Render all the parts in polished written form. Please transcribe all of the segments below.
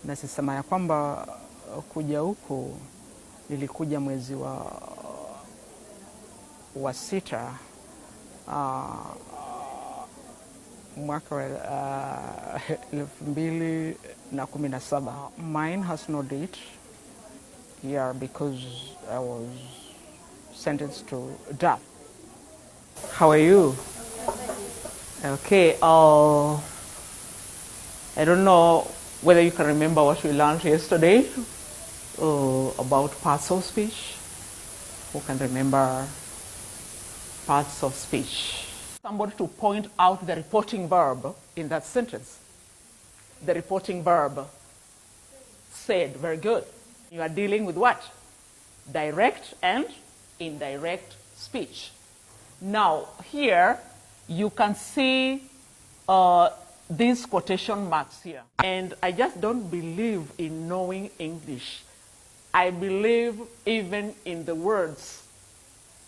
Na sisema ya kwamba kuja huku nilikuja mwezi wa sita mwaka wa 2017. Mine has no date here because I was sentenced to death. How are you? Okay. I don't know whether you can remember what we learned yesterday about parts of speech. Who can remember parts of speech? Somebody to point out the reporting verb in that sentence. The reporting verb said, very good. You are dealing with what? Direct and indirect speech. Now, here you can see these quotation marks here. And I just don't believe in knowing English. I believe even in the words,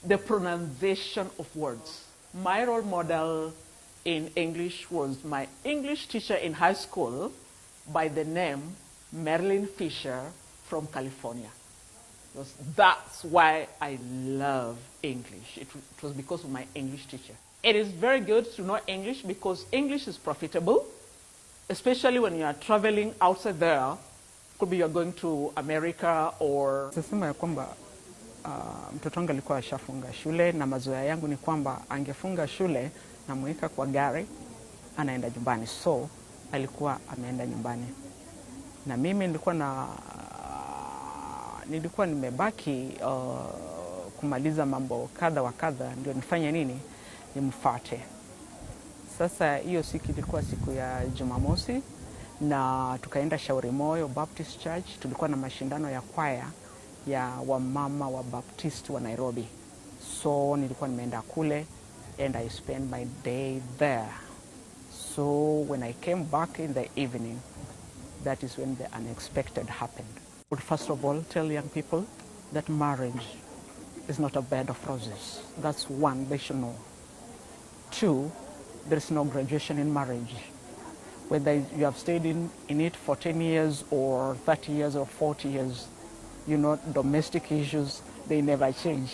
the pronunciation of words. My role model in English was my English teacher in high school by the name Marilyn Fisher from California. That's why I love English. It was because of my English teacher. It is very good to know English because English is profitable, especially when you are traveling outside there. Could be you're going to America or... Sisema ya kwamba mtoto wangu alikuwa ashafunga shule na mazoea yangu ni kwamba angefunga shule na muweka kwa gari anaenda nyumbani. So alikuwa ameenda nyumbani. Na mimi nilikuwa nimebaki kumaliza mambo kadha wa kadha ndio nifanye nini? Nimfuate. Sasa hiyo siku ilikuwa siku ya Jumamosi na tukaenda Shauri Moyo Baptist Church. Tulikuwa na mashindano ya kwaya ya wamama wa Baptist wa Nairobi. So nilikuwa nimeenda kule and I spent my day there. So when I came back in the evening, that is when the unexpected happened. I would first of all tell young people that marriage is not a bed of roses. That's one they should know. Two, there is no graduation in marriage. Whether you have stayed in it for 10 years or 30 years or 40 years, you know, domestic issues, they never change.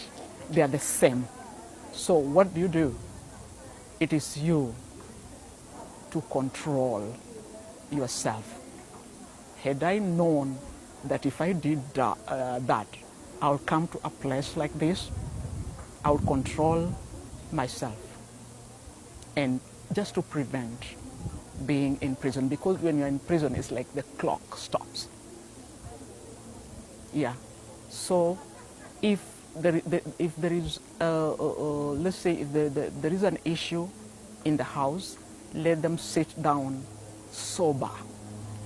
They are the same. So what do? It is you to control yourself. Had I known that if I did that, I'll come to a place like this, I'll control myself. And just to prevent being in prison, because when you're in prison, it's like the clock stops. Yeah. So if there is, let's say if there is an issue in the house, let them sit down sober.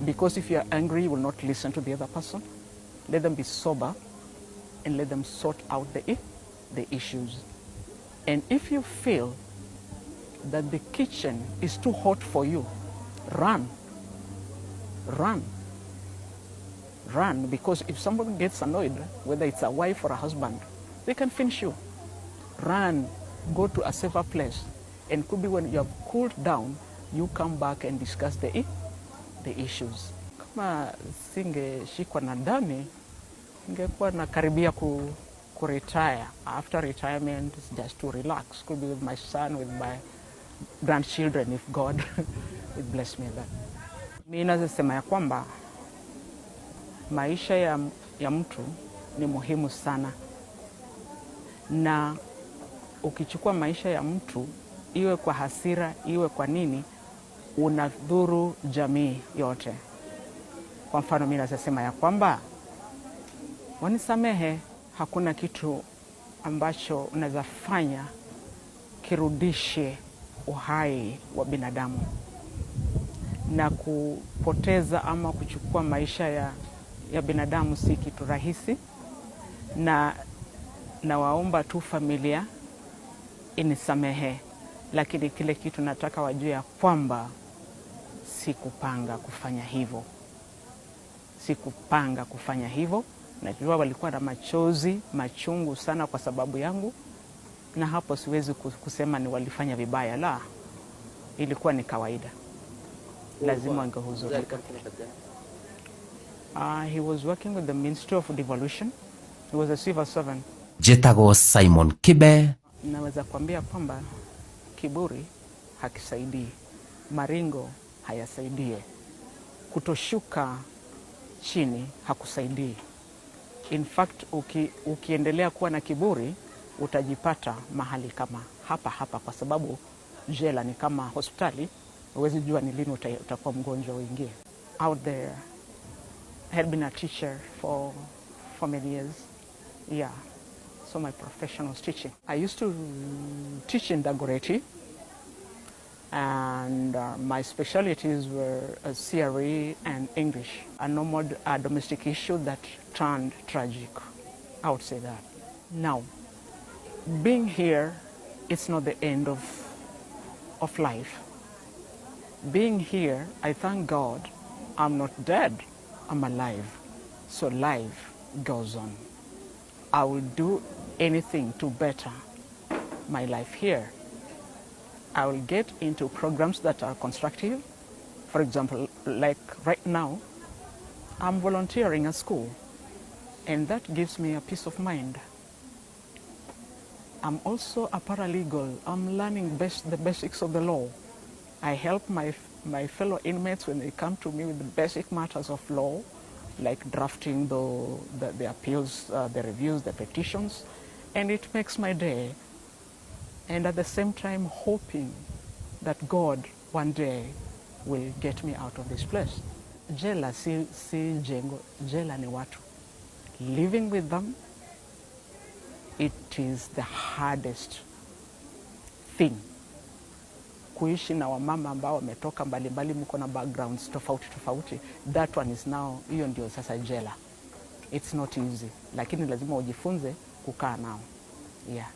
Because if you're angry, you will not listen to the other person. Let them be sober and let them sort out the issues. And if you feel that the kitchen is too hot for you, run, because if someone gets annoyed, whether it's a wife or a husband, they can finish you. Run, go to a safer place, and could be when you have cooled down, you come back and discuss the issues. Kama singeshikwa na dami, ningekuwa nakaribia ku retire. After retirement, it's just to relax. Could be with my son, with my grandchildren, if God would bless me that. Mimi nasema ya kwamba maisha ya mtu ni muhimu sana. Na ukichukua maisha ya mtu, iwe kwa hasira, iwe kwa nini, unadhuru jamii yote. Kwa mfano mimi nasema ya kwamba wanisamehe, hakuna kitu ambacho unaweza fanya kirudishe uhai wa binadamu. Na kupoteza ama kuchukua maisha ya binadamu si kitu rahisi. Na waomba tu familia inisamehe, lakini kile kitu nataka wajue ya kwamba sikupanga kufanya hivyo. Sikupanga kufanya hivyo. Najua walikuwa na machozi machungu sana kwa sababu yangu, na hapo siwezi kusema ni walifanya vibaya, la, ilikuwa ni kawaida. Lazima wangehuzurika. He was working with the Ministry of Devolution. He was a civil servant. Jetago Simon Kibe. Naweza kuambia kwamba kiburi hakisaidii, maringo hayasaidie, kutoshuka chini hakusaidii. In fact, ukiendelea kuwa na kiburi utajipata mahali kama hapa, kwa sababu jela ni kama hospitali, huwezi jua ni lini utakuwa mgonjwa uingie. Out there, I had been a teacher for many years. Yeah, so my profession was teaching. I used to teach in Dagoretti, and my specialties were Siri and English. A normal domestic issue that turned tragic, I would say that. Now, being here, it's not the end of life. Being here, I thank God I'm not dead, I'm alive. So life goes on. I will do anything to better my life here. I will get into programs that are constructive. For example, like right now, I'm volunteering at school, and that gives me a peace of mind. I'm also a paralegal. I'm learning the basics of the law. I help my fellow inmates when they come to me with the basic matters of law, like drafting the appeals, the reviews, the petitions, and it makes my day. And at the same time, hoping that God one day will get me out of this place. Jela si jengo, jela ni watu. Living with them, it is the hardest thing. Kuishi na wamama ambao wametoka mbalimbali, mko na backgrounds tofauti, that one is now, hiyo ndio sasa jela. It's not easy, lakini lazima ujifunze kukaa nao. Yeah.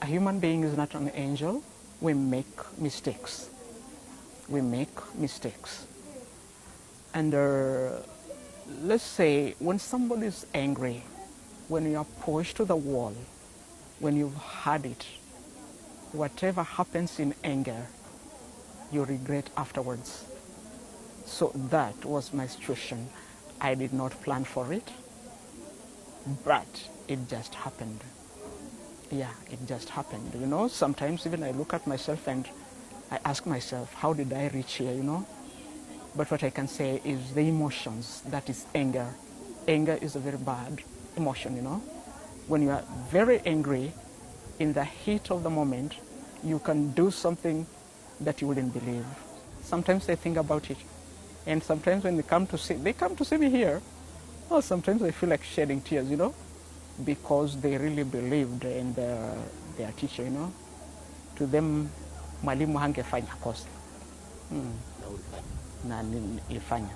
A human being is not an angel. We make mistakes. We make mistakes. And let's say when somebody is angry, when you are pushed to the wall, when you've had it, whatever happens in anger, you regret afterwards. So that was my situation. I did not plan for it, but it just happened. Yeah, it just happened. You know, sometimes even I look at myself and I ask myself, how did I reach here, you know? But what I can say is the emotions, that is anger. Anger is a very bad emotion, you know? When you are very angry, in the heat of the moment, you can do something that you wouldn't believe. Sometimes I think about it. And sometimes when they come to see me here, oh, sometimes I feel like shedding tears, you know? Because they really believed in their teacher, you know. To them, mwalimu hangefanya kosa. Na nilifanya.